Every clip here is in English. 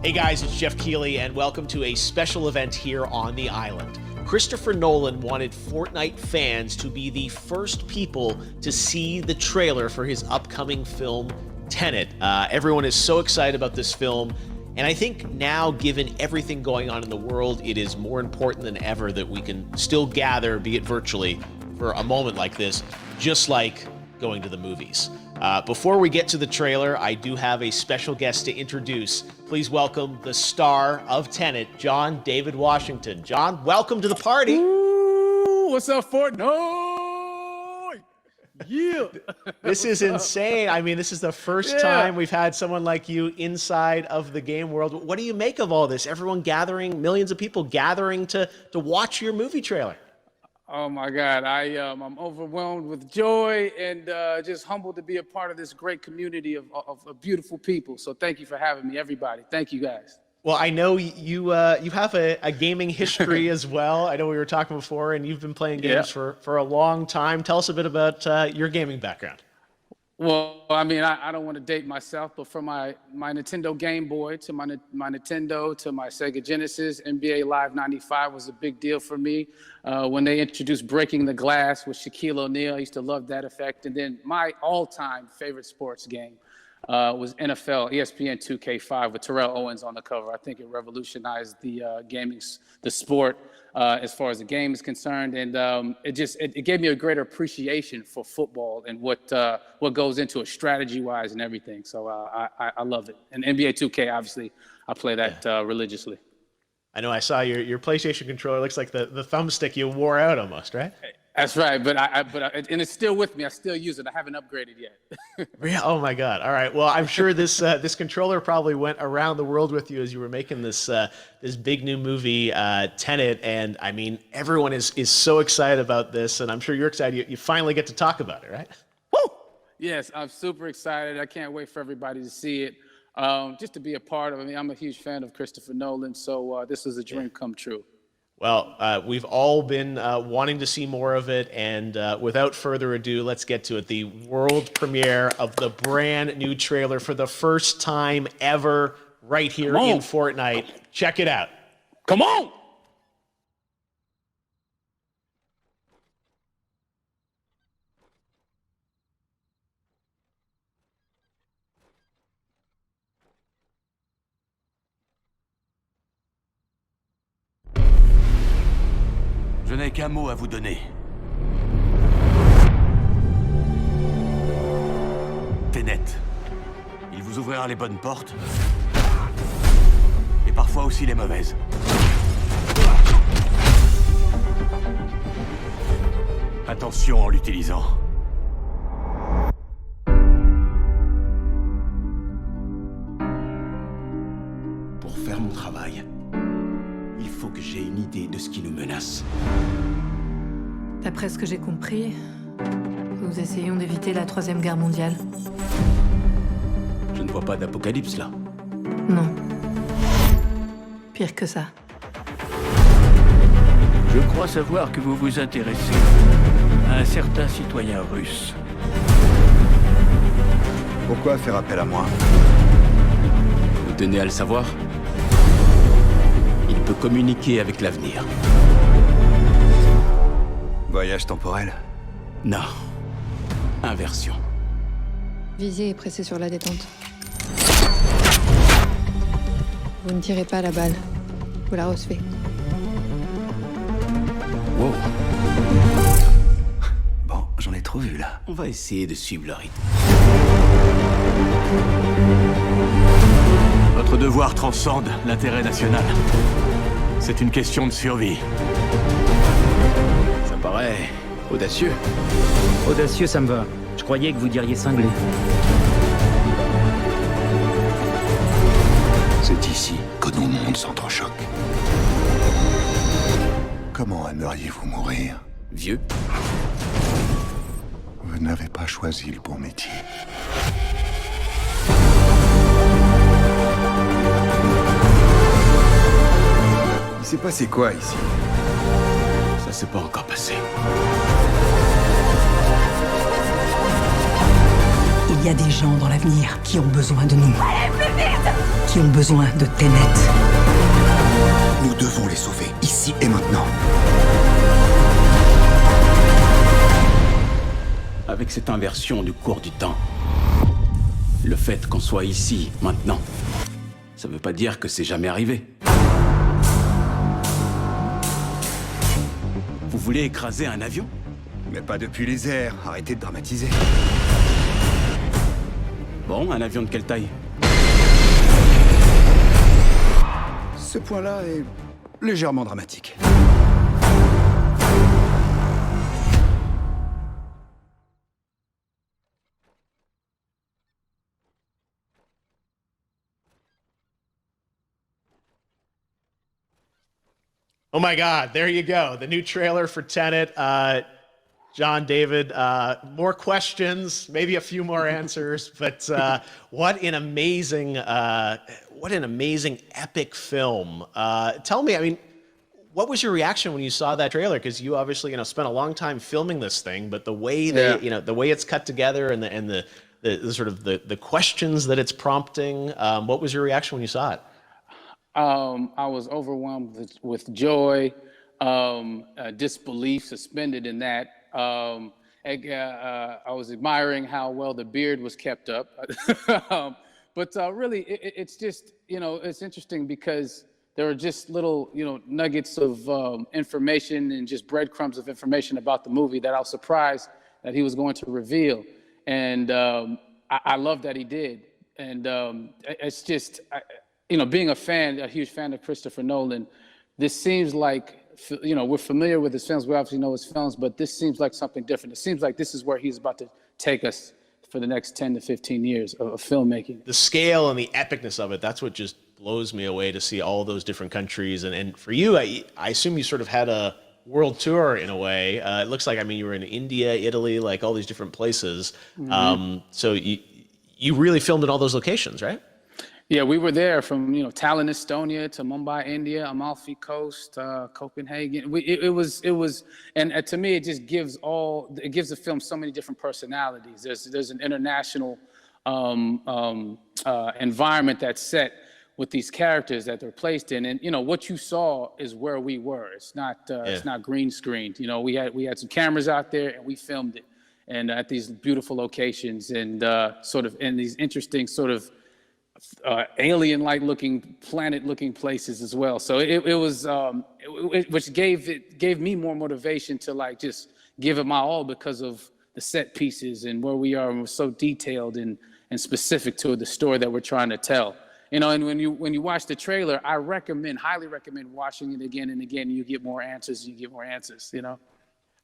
Hey guys, it's Jeff Keighley, and welcome to a special event here on the island. Christopher Nolan wanted Fortnite fans to be the first people to see the trailer for his upcoming film, Tenet. Everyone is so excited about this film, and I think now, given everything going on in the world, it is more important than ever that we can still gather, be it virtually, for a moment like this, just like going to the movies. Before we get to the trailer, I do have a special guest to introduce. Please welcome the star of Tenet, John David Washington. John, welcome to the party. Ooh, what's up, Fortnite? Yeah. This is insane. I mean, this is the first time we've had someone like you inside of the game world. What do you make of all this? Everyone gathering, millions of people gathering to watch your movie trailer. Oh my God, I'm overwhelmed with joy and just humbled to be a part of this great community of beautiful people. So thank you for having me, everybody. Thank you, guys. Well, I know you have a gaming history as well. I know we were talking before, and you've been playing games for a long time. Tell us a bit about your gaming background. Well, I mean, I don't want to date myself, but from my Nintendo Game Boy to my Nintendo to my Sega Genesis, NBA Live 95 was a big deal for me. When they introduced Breaking the Glass with Shaquille O'Neal, I used to love that effect. And then my all-time favorite sports game was NFL ESPN 2K5 with Terrell Owens on the cover. I think it revolutionized the the sport as far as the game is concerned, and it gave me a greater appreciation for football and what goes into it strategy-wise and everything. So I love it. And NBA 2K, obviously, I play that religiously. I know I saw your PlayStation controller. Looks like the thumbstick you wore out almost, right? That's right, and it's still with me. I still use it. I haven't upgraded yet. Oh my God! All right. Well, I'm sure this controller probably went around the world with you as you were making this big new movie, Tenet. And I mean, everyone is so excited about this, and I'm sure you're excited. You finally get to talk about it, right? Woo! Yes, I'm super excited. I can't wait for everybody to see it. Just to be a part of it. I mean, I'm a huge fan of Christopher Nolan, so this is a dream come true. Well, we've all been wanting to see more of it, and without further ado, let's get to it. The world premiere of the brand new trailer for the first time ever right here in Fortnite. Check it out. Come on! Je n'ai qu'un mot à vous donner. Tenet. Il vous ouvrira les bonnes portes. Et parfois aussi les mauvaises. Attention en l'utilisant. Pour faire mon travail, il faut que j'ai une idée de ce qui nous menace. D'après ce que j'ai compris, nous essayons d'éviter la Troisième Guerre mondiale. Je ne vois pas d'apocalypse là. Non. Pire que ça. Je crois savoir que vous vous intéressez à un certain citoyen russe. Pourquoi faire appel à moi? Vous tenez à le savoir? Il peut communiquer avec l'avenir. Voyage temporel? Non. Inversion. Visez et pressez sur la détente. Vous ne tirez pas la balle. Vous la recevez. Wow. Bon, j'en ai trop vu là. On va essayer de suivre le rythme. Votre devoir transcende l'intérêt national. C'est une question de survie. Ça paraît audacieux. Audacieux, ça me va. Je croyais que vous diriez cinglé. C'est ici que nos mondes s'entrechoquent. Comment aimeriez-vous mourir? Vieux. Vous n'avez pas choisi le bon métier. Il s'est passé quoi ici? Ça s'est pas encore passé. Il y a des gens dans l'avenir qui ont besoin de nous. Allez, plus vite! qui ont besoin de Tenet. Nous devons les sauver, ici et maintenant. Avec cette inversion du cours du temps, le fait qu'on soit ici, maintenant, ça veut pas dire que c'est jamais arrivé. Vous voulez écraser un avion? Mais pas depuis les airs, arrêtez de dramatiser. Bon, un avion de quelle taille? Ce point-là est légèrement dramatique. Oh my God, there you go. The new trailer for Tenet. John, David, more questions, maybe a few more answers, but what an amazing epic film. Tell me, I mean, what was your reaction when you saw that trailer? Because you obviously, spent a long time filming this thing, but the way the way it's cut together and the sort of the questions that it's prompting, what was your reaction when you saw it? I was overwhelmed with joy, disbelief suspended in that. I was admiring how well the beard was kept up. But really, it's just, it's interesting because there are just little, nuggets of information and just breadcrumbs of information about the movie that I was surprised that he was going to reveal. And I love that he did. And it's just, being a huge fan of Christopher Nolan, this seems like, we're familiar with his films. We obviously know his films, but this seems like something different. It seems like this is where he's about to take us for the next 10 to 15 years of filmmaking. The scale and the epicness of it, that's what just blows me away, to see all those different countries. And for you, I assume you sort of had a world tour in a way. It looks like, you were in India, Italy, like all these different places. Mm-hmm. So you really filmed in all those locations, right? Yeah, we were there from Tallinn, Estonia, to Mumbai, India, Amalfi Coast, Copenhagen. It was, and to me, it just gives the film so many different personalities. There's an international environment that's set with these characters that they're placed in, and what you saw is where we were. It's not green screened. We had some cameras out there and we filmed it, and at these beautiful locations and sort of in these interesting sort of alien-like looking, planet-looking places as well. So it was, which gave me more motivation to just give it my all because of the set pieces and where we are, and we're so detailed and specific to the story that we're trying to tell. And when you watch the trailer, I highly recommend watching it again and again. You get more answers.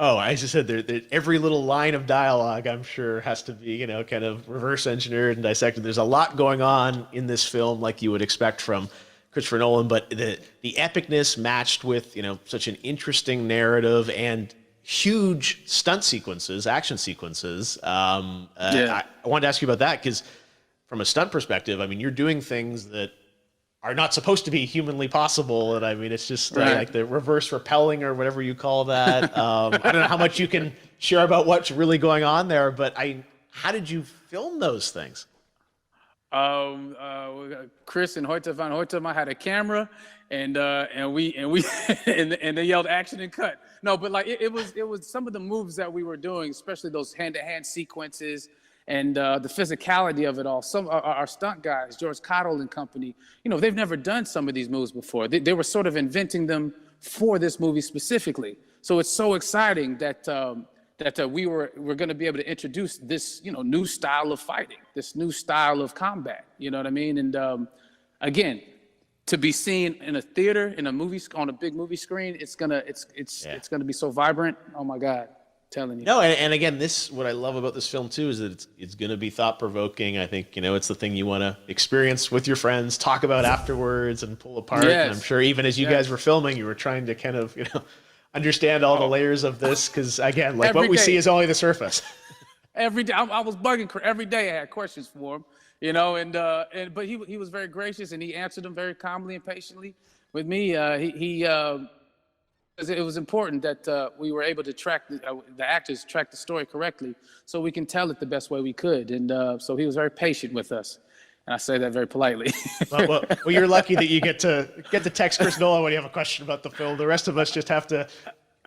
Oh, I just said every little line of dialogue, I'm sure, has to be, kind of reverse engineered and dissected. There's a lot going on in this film, like you would expect from Christopher Nolan, but the epicness matched with, such an interesting narrative and huge stunt sequences, action sequences. I wanted to ask you about that because from a stunt perspective, you're doing things that are not supposed to be humanly possible. And it's just like the reverse rappelling or whatever you call that. I don't know how much you can share about what's really going on there, but how did you film those things? Chris and Hoyte van Hoytema had a camera and they yelled action and cut. No, but it was some of the moves that we were doing, especially those hand-to-hand sequences, and the physicality of it all. Some our stunt guys, George Cottle and company, they've never done some of these moves before. They were sort of inventing them for this movie specifically. So it's so exciting that we're going to be able to introduce this new style of fighting, this new style of combat. You know what I mean? And again, to be seen in a theater, in a movie, on a big movie screen, it's gonna be so vibrant. Oh my God. Telling you. No, and again, what I love about this film too is that it's going to be thought-provoking. I think it's the thing you want to experience with your friends, talk about afterwards, and pull apart. Yes. And I'm sure even as you guys were filming, you were trying to kind of understand all the layers of this, because again, what we see is only the surface. Every day, I was bugging every day. I had questions for him, but he was very gracious and he answered them very calmly and patiently with me. It was important that we were able to track the actors track the story correctly, so we can tell it the best way we could. And so he was very patient with us. And I say that very politely. Well, you're lucky that you get to text Chris Nolan when you have a question about the film. The rest of us just have to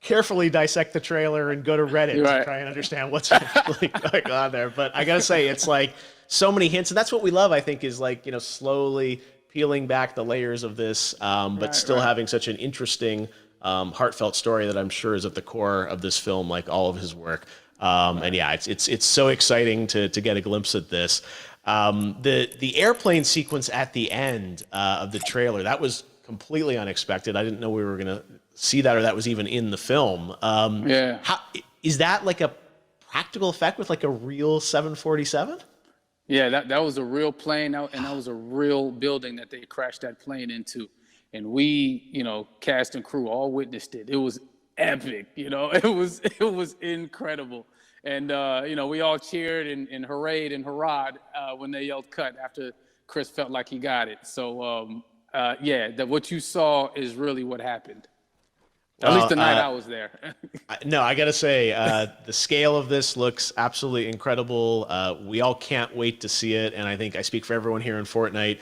carefully dissect the trailer and go to Reddit to try and understand what's actually going on there. But I gotta say, it's like so many hints, and that's what we love, I think, is like, slowly peeling back the layers of this, but still having such an interesting, heartfelt story that I'm sure is at the core of this film, like all of his work. And yeah, it's so exciting to get a glimpse at this. The airplane sequence at the end of the trailer, that was completely unexpected. I didn't know we were gonna see that, or that was even in the film. Is that like a practical effect with like a real 747? Yeah, that was a real plane, and that was a real building that they crashed that plane into. And we, cast and crew all witnessed it. It was epic, it was incredible. And, we all cheered and hurrayed and hurrahed when they yelled cut after Chris felt like he got it. So, that what you saw is really what happened. At least the night I was there. No, I got to say, the scale of this looks absolutely incredible. We all can't wait to see it. And I think I speak for everyone here in Fortnite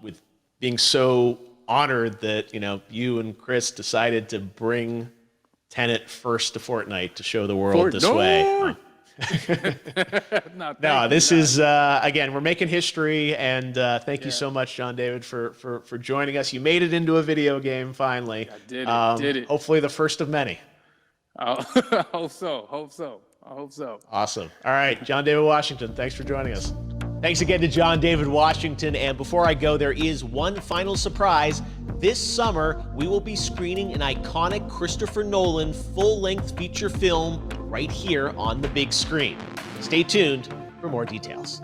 with being so honored that, you and Chris decided to bring Tenet first to Fortnite to show the world this way. No, this is, again, we're making history, and thank you so much, John David, for joining us. You made it into a video game, finally. I did it. Hopefully the first of many. I hope so. Awesome. All right, John David Washington, thanks for joining us. Thanks again to John David Washington, and before I go, there is one final surprise. This summer, we will be screening an iconic Christopher Nolan full-length feature film right here on the big screen. Stay tuned for more details.